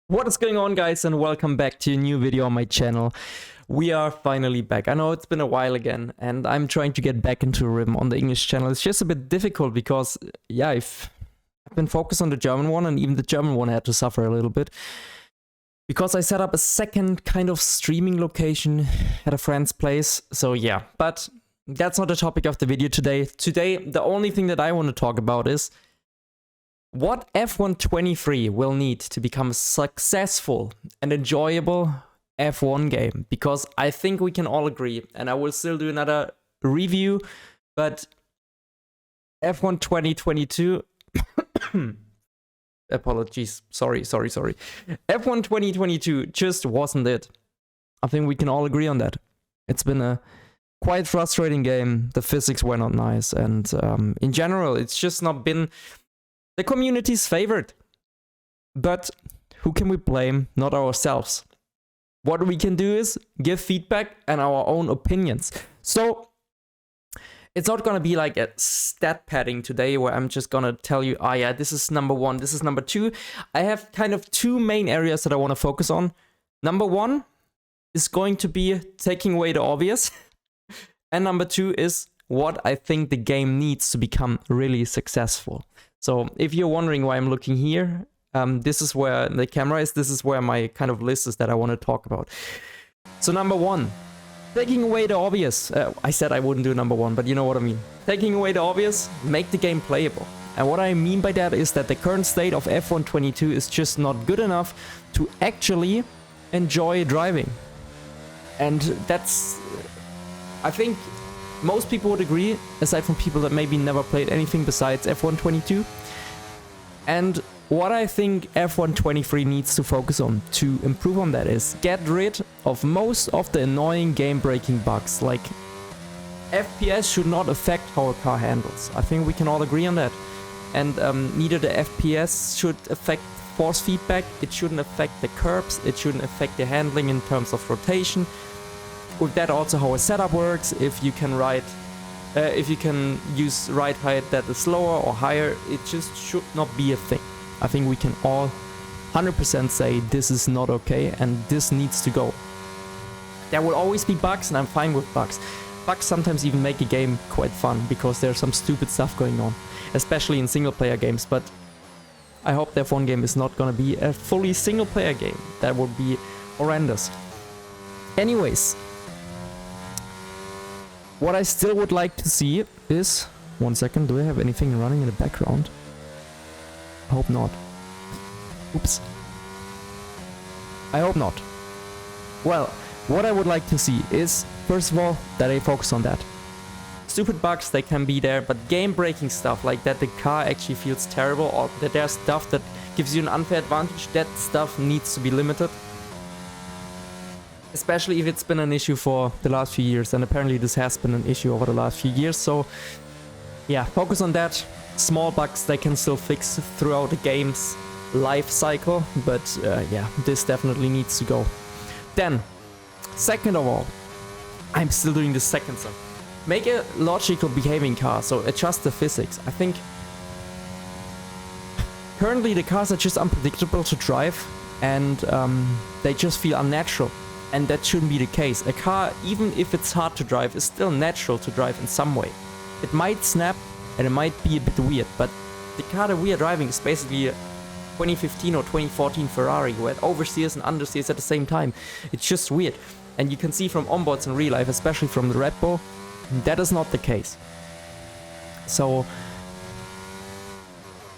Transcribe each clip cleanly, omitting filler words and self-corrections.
What is going on, guys, and welcome back to a new video on my channel. We are finally back. I know it's been a while again, and I'm trying to get back into a rhythm on the English channel. It's just a bit difficult because, yeah, I've been focused on the German one, and even the German one had to suffer a little bit. Because I set up a second kind of streaming location at a friend's place. So yeah, but that's not the topic of the video today. Today, the only thing that I want to talk about is what F1 23 will need to become a successful and enjoyable F1 game. Because I think we can all agree, and I will still do another review, but F1 2022... Apologies, sorry. F1 2022 just wasn't it. I think we can all agree on that. It's been a quite frustrating game. The physics were not nice, and in general, it's just not been the community's favorite. But who can we blame? Not ourselves. What we can do is give feedback and our own opinions. So it's not gonna be like a stat padding today where I'm just gonna tell you, oh yeah, this is number one, this is number two. I have kind of two main areas that I want to focus on. Number one is going to be taking away the obvious. And number two is what I think the game needs to become really successful. So if you're wondering why I'm looking here, this is where the camera is. This is where my kind of list is that I want to talk about. So number one, taking away the obvious. I said I wouldn't do number one, but you know what I mean. Taking away the obvious, make the game playable. And what I mean by that is that the current state of F1 22 is just not good enough to actually enjoy driving. And that's, I think most people would agree, aside from people that maybe never played anything besides F1 22. And what I think F1 23 needs to focus on to improve on that is get rid of most of the annoying game-breaking bugs. Like, FPS should not affect how a car handles. I think we can all agree on that. And neither the FPS should affect force feedback, it shouldn't affect the curbs, it shouldn't affect the handling in terms of rotation. With that also how a setup works, if you can use ride height that is lower or higher, it just should not be a thing. I think we can all 100% say this is not okay and this needs to go. There will always be bugs, and I'm fine with bugs. Bugs sometimes even make a game quite fun because there's some stupid stuff going on, especially in single player games, but I hope the F1 game is not gonna be a fully single player game. That would be horrendous. Anyways, what I still would like to see is... One second, do I have anything running in the background? I hope not. Oops. I hope not. Well, what I would like to see is, first of all, that they focus on that. Stupid bugs, they can be there, but game-breaking stuff, like that the car actually feels terrible, or that there's stuff that gives you an unfair advantage, that stuff needs to be limited. Especially if it's been an issue for the last few years, and apparently this has been an issue over the last few years, so yeah, focus on that. Small bugs they can still fix throughout the game's life cycle, but yeah, this definitely needs to go. Then, second of all, I'm still doing the second thing. Make a logical behaving car, so adjust the physics. I think currently the cars are just unpredictable to drive, and they just feel unnatural. And that shouldn't be the case. A car, even if it's hard to drive, is still natural to drive in some way. It might snap and it might be a bit weird, but the car that we are driving is basically a 2015 or 2014 Ferrari where it oversteers and understeers at the same time. It's just weird. And you can see from onboards in real life, especially from the Red Bull, that is not the case. So,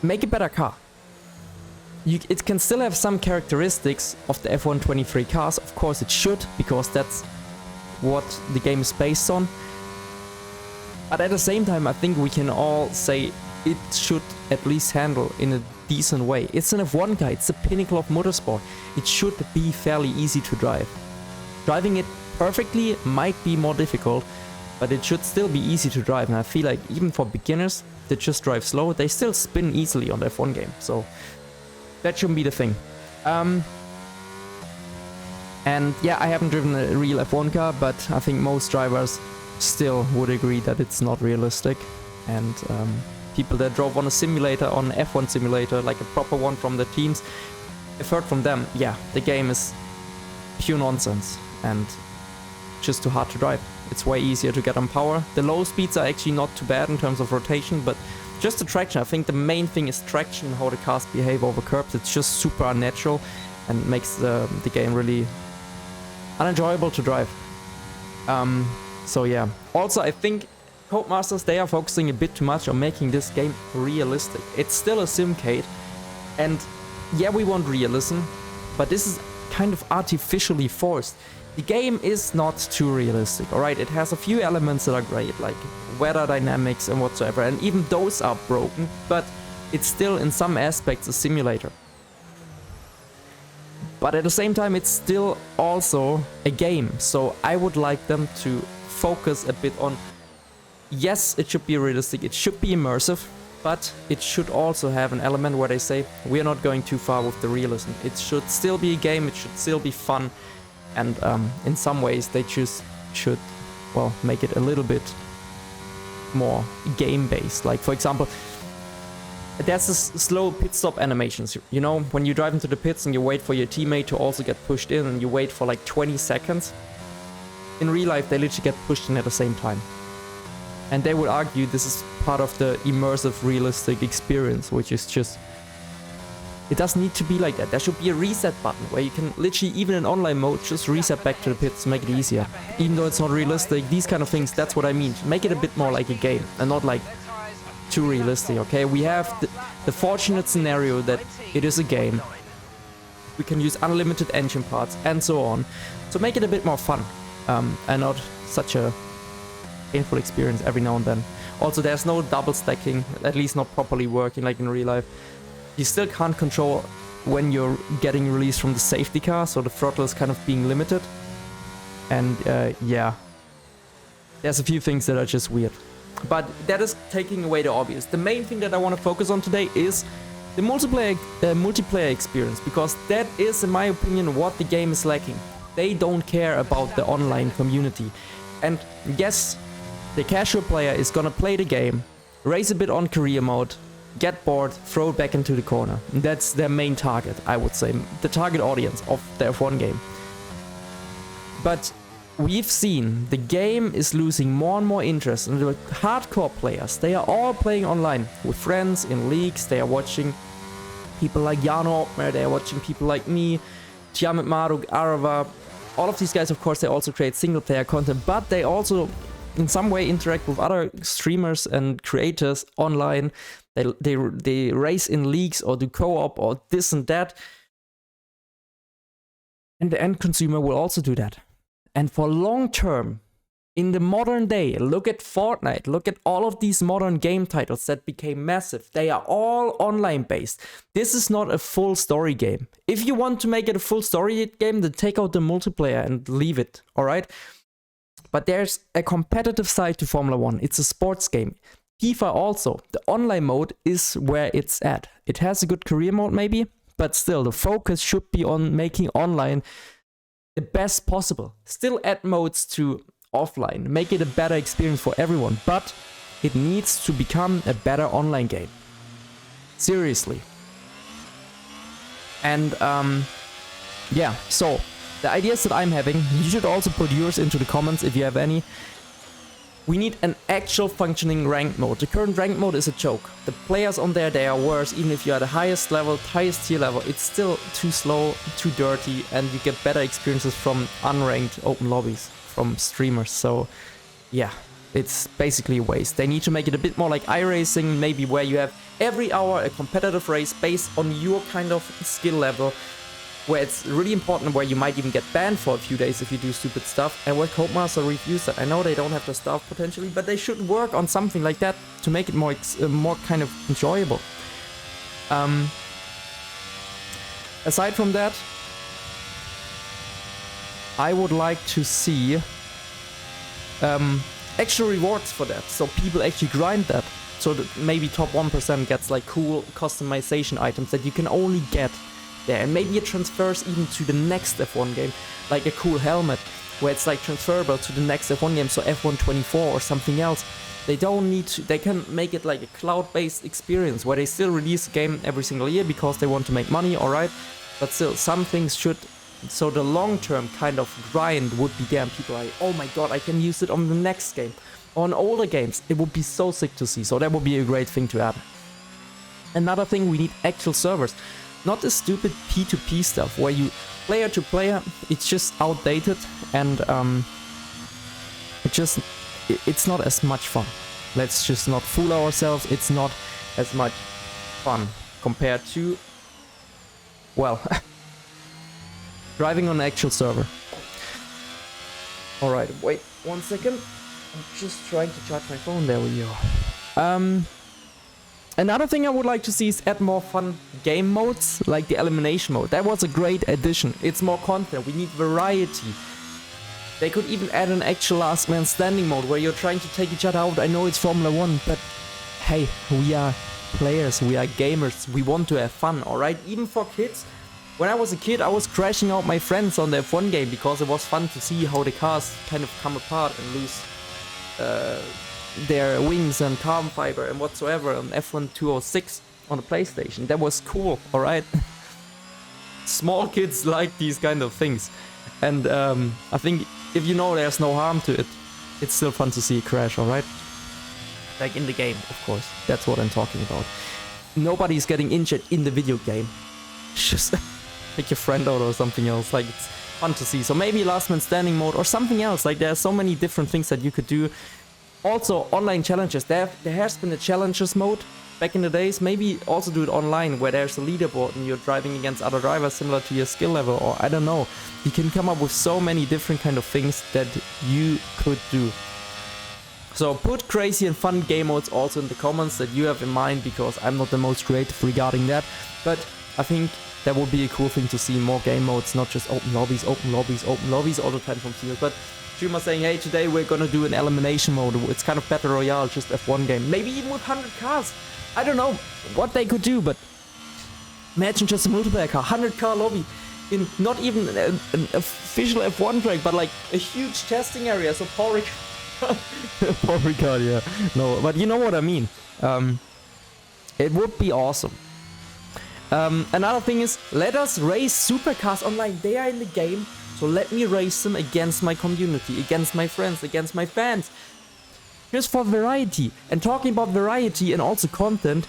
make a better car. It can still have some characteristics of the F1 23 cars, of course it should, because that's what the game is based on. But at the same time, I think we can all say it should at least handle in a decent way. It's an F1 car, it's the pinnacle of motorsport. It should be fairly easy to drive. Driving it perfectly might be more difficult, but it should still be easy to drive. And I feel like even for beginners that just drive slow, they still spin easily on the F1 game. So that shouldn't be the thing. And yeah, I haven't driven a real F1 car, but I think most drivers still would agree that it's not realistic. And people that drove on a simulator, on an F1 simulator, like a proper one from the teams, I've heard from them, yeah, the game is pure nonsense and just too hard to drive. It's way easier to get on power. The low speeds are actually not too bad in terms of rotation, but just the traction. I think the main thing is traction, how the cars behave over curbs. It's just super unnatural and makes the game really unenjoyable to drive. So yeah. Also, I think Codemasters, they are focusing a bit too much on making this game realistic. It's still a simcade, and yeah, we want realism, but this is kind of artificially forced. The game is not too realistic, alright? It has a few elements that are great, like weather dynamics and whatsoever, and even those are broken, but it's still in some aspects a simulator. But at the same time, it's still also a game, so I would like them to focus a bit on, yes, it should be realistic, it should be immersive, but it should also have an element where they say, we're not going too far with the realism. It should still be a game, it should still be fun, and in some ways they just should, well, make it a little bit more game-based. Like, for example, there's this slow pit stop animations, you know, when you drive into the pits and you wait for your teammate to also get pushed in and you wait for like 20 seconds. In real life, they literally get pushed in at the same time. And they would argue this is part of the immersive, realistic experience, which is just... It doesn't need to be like that. There should be a reset button where you can literally, even in online mode, just reset back to the pits to make it easier. Even though it's not realistic, these kind of things, that's what I mean. Make it a bit more like a game and not like too realistic, okay? We have the fortunate scenario that it is a game. We can use unlimited engine parts and so on. So make it a bit more fun and not such a painful experience every now and then. Also, there's no double stacking, at least not properly working like in real life. You still can't control when you're getting released from the safety car, so the throttle is kind of being limited. And yeah, there's a few things that are just weird. But that is taking away the obvious. The main thing that I want to focus on today is the multiplayer experience, because that is, in my opinion, what the game is lacking. They don't care about the online community. And yes, the casual player is gonna play the game, race a bit on career mode, get bored, throw it back into the corner. That's their main target, I would say, the target audience of the F1 game. But we've seen the game is losing more and more interest, and the hardcore players, they are all playing online with friends in leagues. They are watching people like Jano Opmer, they are watching people like me, Tiamat Maruk, Arava. All of these guys, of course, they also create single player content, but they also in some way interact with other streamers and creators online. They race in leagues or do co-op or this and that. And the end consumer will also do that. And for long term, in the modern day, look at Fortnite, look at all of these modern game titles that became massive. They are all online based. This is not a full story game. If you want to make it a full story game, then take out the multiplayer and leave it, alright? But there's a competitive side to Formula 1. It's a sports game. Kiefer also, the online mode is where it's at. It has a good career mode maybe, but still the focus should be on making online the best possible. Still add modes to offline, make it a better experience for everyone, but it needs to become a better online game. Seriously. And yeah, so the ideas that I'm having, you should also put yours into the comments if you have any. We need an actual functioning ranked mode. The current ranked mode is a joke. The players on there, they are worse. Even if you're at the highest level, highest tier level, it's still too slow, too dirty, and you get better experiences from unranked open lobbies from streamers. So yeah, it's basically a waste. They need to make it a bit more like iRacing, maybe where you have every hour a competitive race based on your kind of skill level, where it's really important, where you might even get banned for a few days if you do stupid stuff, and where Codemaster reviews that. I know they don't have the staff potentially, but they should work on something like that to make it more kind of enjoyable. Aside from that, I would like to see extra rewards for that, so people actually grind that, so that maybe top 1% gets like cool customization items that you can only get there, and maybe it transfers even to the next F1 game, like a cool helmet where it's like transferable to the next F1 game, so F1 24 or something else. They don't need to, they can make it like a cloud-based experience where they still release a game every single year because they want to make money, alright, But still, some things should... So the long-term kind of grind would be there, and people are like, oh my god, I can use it on the next game. On older games, it would be so sick to see. So that would be a great thing to add. Another thing, we need actual servers. Not the stupid P2P stuff, where you player to player, it's just outdated, and it's not as much fun. Let's just not fool ourselves, it's not as much fun compared to, well, driving on an actual server. Alright, wait 1 second. I'm just trying to charge my phone. There we go. Another thing I would like to see is add more fun game modes, like the elimination mode. That was a great addition. It's more content. We need variety. They could even add an actual last man standing mode where you're trying to take each other out. I know it's Formula 1, but hey, we are players, we are gamers. We want to have fun, alright? Even for kids. When I was a kid, I was crashing out my friends on the F1 game because it was fun to see how the cars kind of come apart and lose their wings and carbon fiber and whatsoever on F1 206 on the PlayStation. That was cool, alright? Small kids like these kind of things. And I think if you know there's no harm to it, it's still fun to see a crash, alright? Like in the game, of course. That's what I'm talking about. Nobody's getting injured in the video game. Just take your friend out or something else. Like, it's fun to see. So maybe last man standing mode or something else. Like, there are so many different things that you could do. Also, online challenges. There has been a challenges mode back in the days. Maybe also do it online where there's a leaderboard and you're driving against other drivers similar to your skill level, or I don't know. You can come up with so many different kind of things that you could do. So put crazy and fun game modes also in the comments that you have in mind, because I'm not the most creative regarding that. But I think that would be a cool thing to see, more game modes, not just open lobbies all the time from Seals. But Juma saying, hey, today we're gonna do an elimination mode. It's kind of Battle Royale, just F1 game. Maybe even with 100 cars. I don't know what they could do, but imagine just a multiplayer car, 100 car lobby in not even an official F1 track, but like a huge testing area. So Paul Ricard, yeah. No, but you know what I mean. It would be awesome. Another thing is, let us race supercars online. They are in the game, so let me race them against my community, against my friends, against my fans. Just for variety. And talking about variety and also content,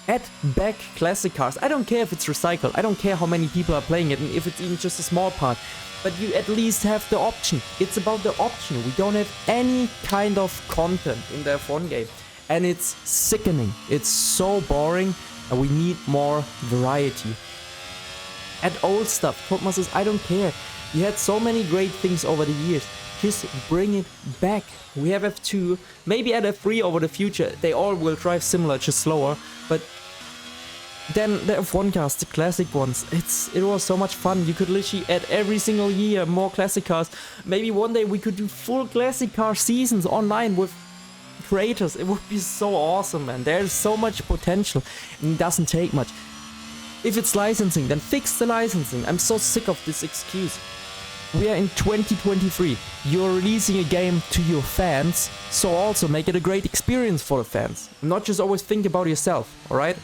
add back classic cars. I don't care if it's recycled. I don't care how many people are playing it and if it's even just a small part. But you at least have the option. It's about the option. We don't have any kind of content in the F1 game. And it's sickening. It's so boring. And we need more variety. Add old stuff. Topma says, I don't care. You had so many great things over the years. Just bring it back. We have F2. Maybe add F3 over the future. They all will drive similar, just slower. But then the F1 cars, the classic ones, it was so much fun. You could literally add every single year more classic cars. Maybe one day we could do full classic car seasons online with creators. It would be so awesome, man. There's so much potential and it doesn't take much. If it's licensing, then fix the licensing. I'm so sick of this excuse. We are in 2023. You're releasing a game to your fans, so also make it a great experience for the fans. Not just always think about yourself, alright?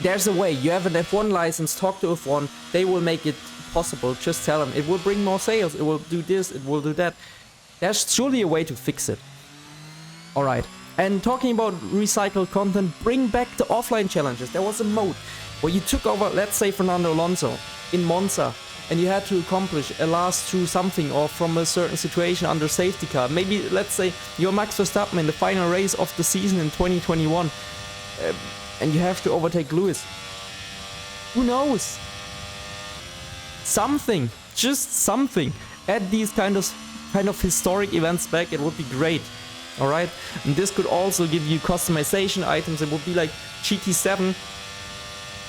There's a way. You have an F1 license, talk to F1, they will make it possible. Just tell them. It will bring more sales, it will do this, it will do that. There's surely a way to fix it. Alright. And talking about recycled content, bring back the offline challenges. There was a mode where you took over, let's say, Fernando Alonso in Monza, and you had to accomplish a last through something or from a certain situation under safety car. Maybe, let's say, you're Max Verstappen in the final race of the season in 2021, and you have to overtake Lewis. Who knows? Something, just something. Add these kind of historic events back. It would be great. Alright? And this could also give you customization items. It would be like GT7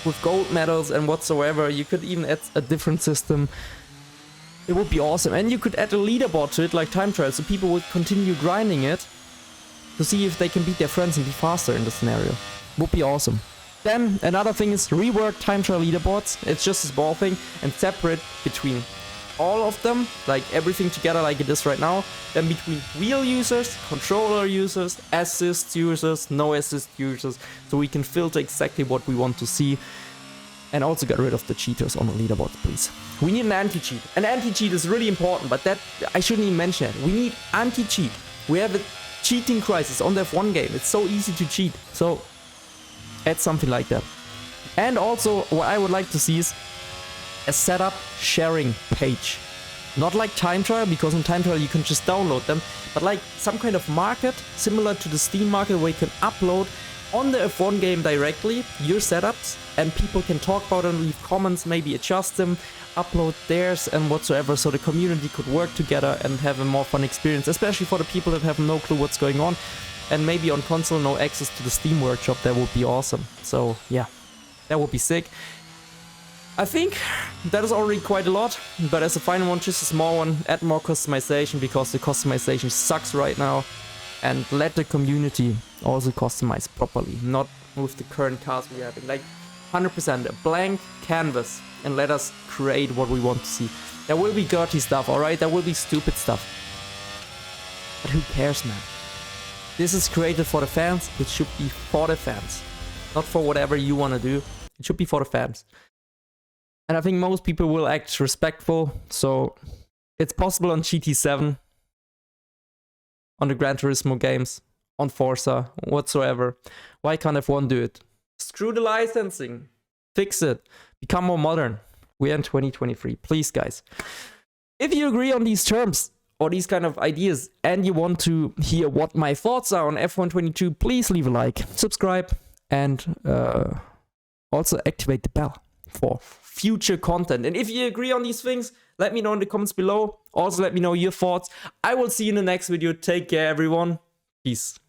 with gold medals and whatsoever. You could even add a different system. It would be awesome. And you could add a leaderboard to it, like time trial, so people would continue grinding it to see if they can beat their friends and be faster in the scenario. Would be awesome. Then another thing is rework time trial leaderboards. It's just a small thing, and separate between all of them, like everything together like it is right now. Then between wheel users, controller users, assist users, no assist users, so we can filter exactly what we want to see. And also get rid of the cheaters on the leaderboard, please. We need an anti-cheat. An anti-cheat is really important, but that I shouldn't even mention it. We need anti-cheat. We have a cheating crisis on the F1 game. It's so easy to cheat. So add something like that. And also what I would like to see is a setup sharing page. Not like time trial, because in time trial you can just download them, but like some kind of market similar to the Steam market where you can upload on the F1 game directly your setups and people can talk about them, leave comments, maybe adjust them, upload theirs and whatsoever, so the community could work together and have a more fun experience, especially for the people that have no clue what's going on and maybe on console no access to the Steam workshop. That would be awesome. So yeah, that would be sick. I think that is already quite a lot, but as a final one, just a small one, add more customization, because the customization sucks right now, and let the community also customize properly, not with the current cars we have, like 100% a blank canvas, and let us create what we want to see. There will be dirty stuff, alright, there will be stupid stuff, but who cares, man? This is created for the fans, it should be for the fans, not for whatever you want to do, it should be for the fans. And I think most people will act respectful, so it's possible on GT7, on the Gran Turismo games, on Forza, whatsoever. Why can't F1 do it? Screw the licensing, fix it, become more modern. We're in 2023, please guys. If you agree on these terms or these kind of ideas and you want to hear what my thoughts are on F1 22, please leave a like, subscribe, and also activate the bell for future content. And if you agree on these things, let me know in the comments below. Also let me know your thoughts. I will see you in the next video. Take care, everyone. Peace.